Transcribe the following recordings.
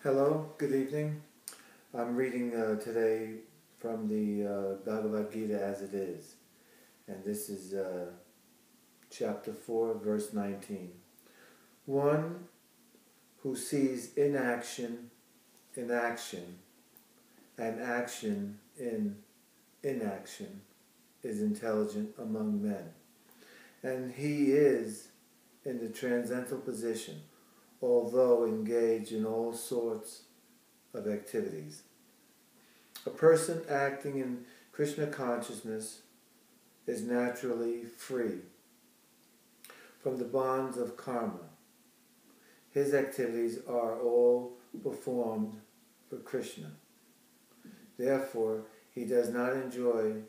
Hello, good evening. I'm reading today from the Bhagavad Gita as it is, and this is chapter 4, verse 19. One who sees inaction in action and action in inaction is intelligent among men, and he is in the transcendental position, although engaged in all sorts of activities. A person acting in Krishna consciousness is naturally free from the bonds of karma. His activities are all performed for Krishna. Therefore, he does not enjoy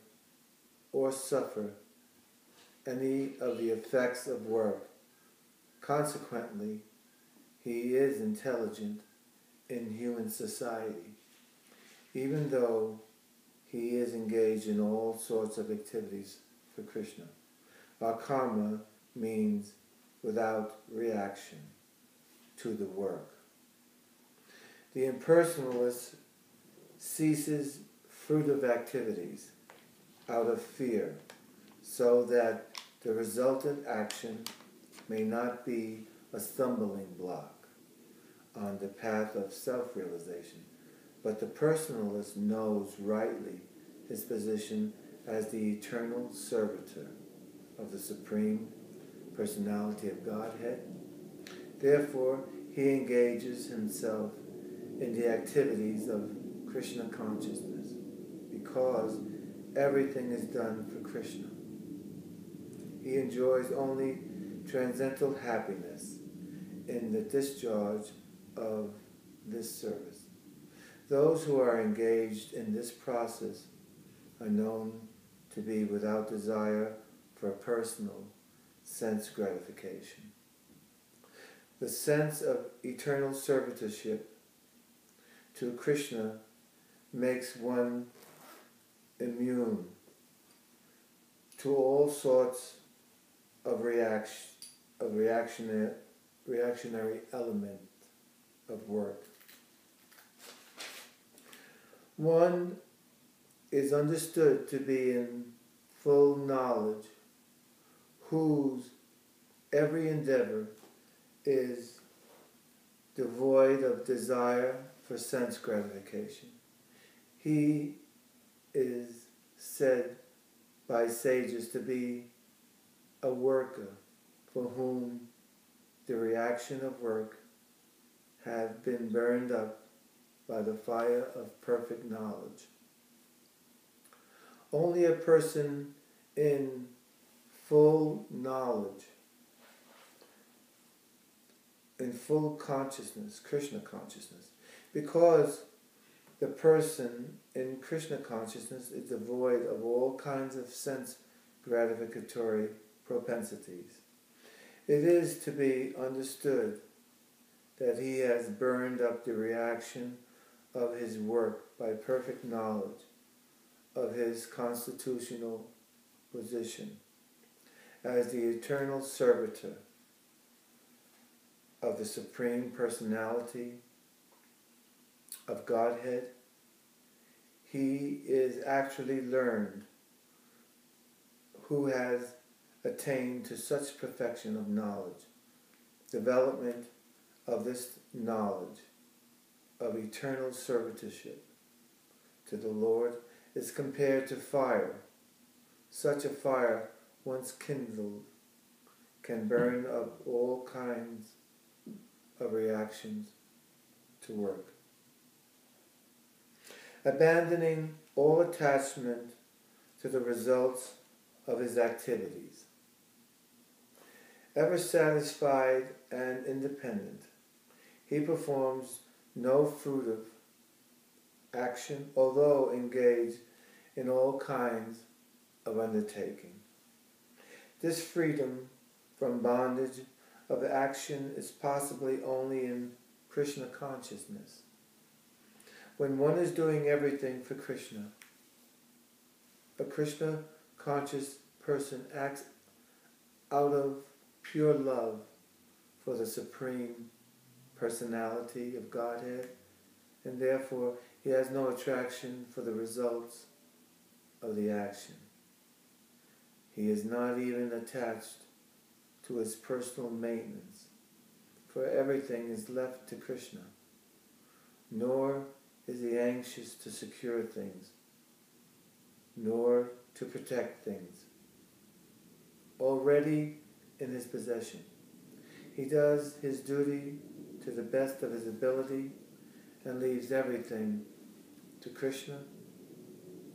or suffer any of the effects of work. Consequently, he is intelligent in human society, even though he is engaged in all sorts of activities for Krishna. Karma means without reaction to the work. The impersonalist ceases fruitive activities out of fear, so that the resultant action may not be a stumbling block on the path of self-realization, but the personalist knows rightly his position as the eternal servitor of the Supreme Personality of Godhead. Therefore, he engages himself in the activities of Krishna consciousness, because everything is done for Krishna. He enjoys only transcendental happiness in the discharge of this service. Those who are engaged in this process are known to be without desire for personal sense gratification. The sense of eternal servitorship to Krishna makes one immune to all sorts of reactionary element of work. One is understood to be in full knowledge, whose every endeavor is devoid of desire for sense gratification. He is said by sages to be a worker for whom the reaction of work have been burned up by the fire of perfect knowledge. Only a person in full knowledge, in full consciousness, Krishna consciousness, because the person in Krishna consciousness is devoid of all kinds of sense gratificatory propensities. It is to be understood that he has burned up the reaction of his work by perfect knowledge of his constitutional position as the eternal servitor of the Supreme Personality of Godhead. He is actually learned, who has attained to such perfection of knowledge. Development of this knowledge of eternal servitorship to the Lord is compared to fire. Such a fire, once kindled, can burn up all kinds of reactions to work. Abandoning all attachment to the results of his activities. Ever satisfied and independent, he performs no fruitive action, although engaged in all kinds of undertaking. This freedom from bondage of action is possibly only in Krishna consciousness. When one is doing everything for Krishna, a Krishna conscious person acts out of pure love for the Supreme Personality of Godhead and therefore he has no attraction for the results of the action. He is not even attached to his personal maintenance, for everything is left to Krishna, nor is he anxious to secure things, nor to protect things already in his possession. He does his duty to the best of his ability and leaves everything to Krishna.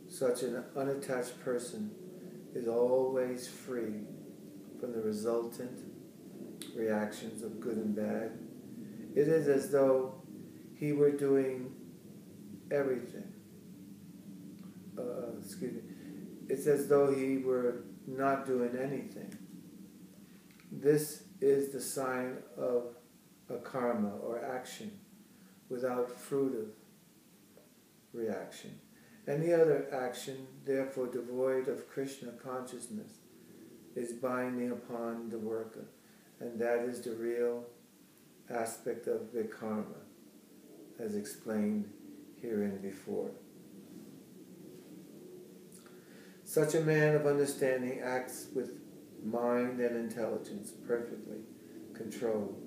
Such an unattached person is always free from the resultant reactions of good and bad. It is as though he were doing everything. It's as though he were not doing anything. This is the sign of a karma or action without fruitive reaction. Any other action, therefore devoid of Krishna consciousness, is binding upon the worker, and that is the real aspect of the karma, as explained herein before. Such a man of understanding acts with mind and intelligence perfectly controlled.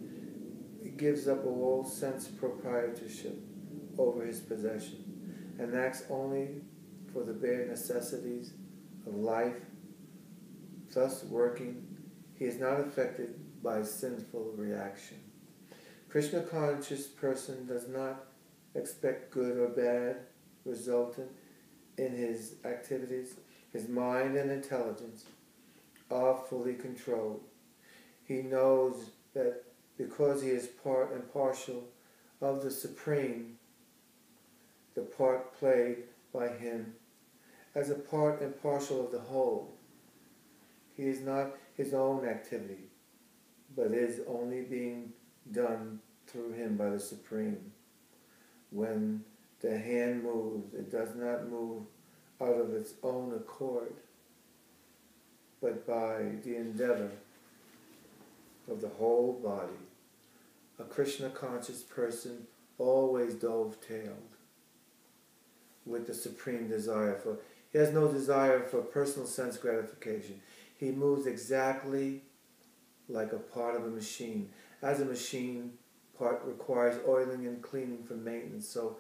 He gives up all sense proprietorship over his possession and acts only for the bare necessities of life. Thus working, he is not affected by sinful reaction. Krishna-conscious person does not expect good or bad resultant in his activities. His mind and intelligence are fully controlled. He knows that because he is part and partial of the Supreme, the part played by him as a part and partial of the whole. He is not his own activity, but is only being done through him by the Supreme. When the hand moves, it does not move out of its own accord, but by the endeavor of the whole body. A Krishna-conscious person always dovetailed with the supreme desire for. He has no desire for personal sense gratification. He moves exactly like a part of a machine. As a machine part requires oiling and cleaning for maintenance, so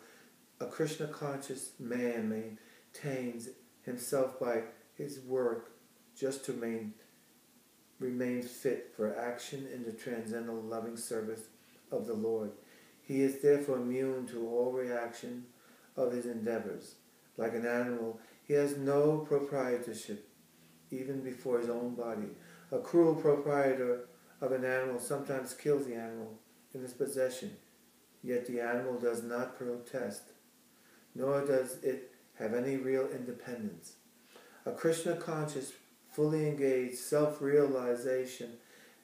a Krishna-conscious man maintains himself by his work just to remain fit for action in the transcendental loving service of the Lord. He is therefore immune to all reaction of his endeavors. Like an animal, he has no proprietorship, even before his own body. A cruel proprietor of an animal sometimes kills the animal in his possession, yet the animal does not protest, nor does it have any real independence. A Krishna-conscious, fully engaged self-realization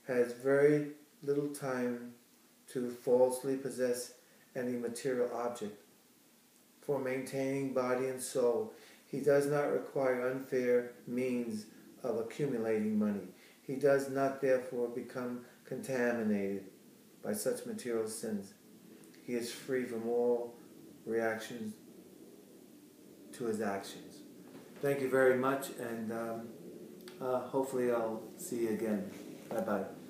has very little time to falsely possess any material object. For maintaining body and soul, he does not require unfair means of accumulating money. He does not therefore become contaminated by such material sins. He is free from all reactions to his actions. Thank you very much, and hopefully I'll see you again. Bye-bye.